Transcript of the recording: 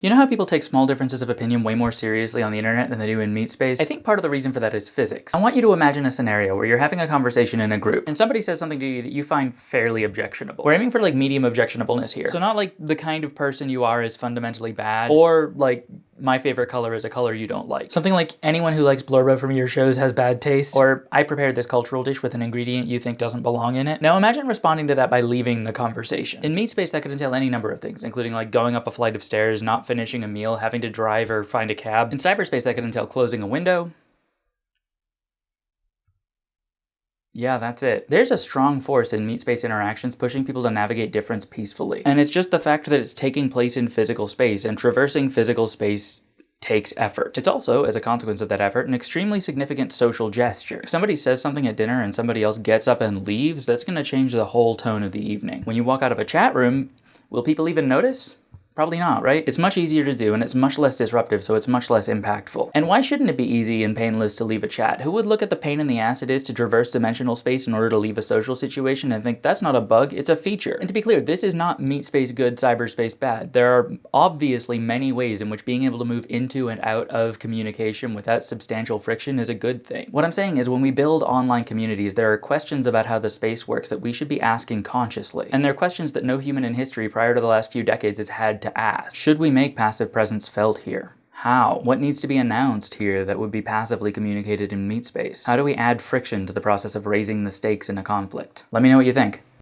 You know how people take small differences of opinion way more seriously on the internet than they do in meat space? I think part of the reason for that is physics. I want you to imagine a scenario where you're having a conversation in a group and somebody says something to you that you find fairly objectionable. We're aiming for like medium objectionableness here. So not like the kind of person you are is fundamentally bad, or like my favorite color is a color you don't like. Something like anyone who likes blurba from your shows has bad taste, or I prepared this cultural dish with an ingredient you think doesn't belong in it. Now imagine responding to that by leaving the conversation. In meat space, that could entail any number of things, including like going up a flight of stairs, not finishing a meal, having to drive or find a cab. In cyberspace, that could entail closing a window. Yeah, that's it. There's a strong force in meat space interactions pushing people to navigate difference peacefully. And it's just the fact that it's taking place in physical space, and traversing physical space takes effort. It's also, as a consequence of that effort, an extremely significant social gesture. If somebody says something at dinner and somebody else gets up and leaves, that's gonna change the whole tone of the evening. When you walk out of a chat room, will people even notice? Probably not, right? It's much easier to do, and it's much less disruptive, so it's much less impactful. And why shouldn't it be easy and painless to leave a chat? Who would look at the pain in the ass it is to traverse dimensional space in order to leave a social situation and think that's not a bug, it's a feature? And to be clear, this is not meat space good, cyberspace bad. There are obviously many ways in which being able to move into and out of communication without substantial friction is a good thing. What I'm saying is when we build online communities, there are questions about how the space works that we should be asking consciously. And they're questions that no human in history prior to the last few decades has had to ask. Should we make passive presence felt here? How? What needs to be announced here that would be passively communicated in meat space? How do we add friction to the process of raising the stakes in a conflict? Let me know what you think.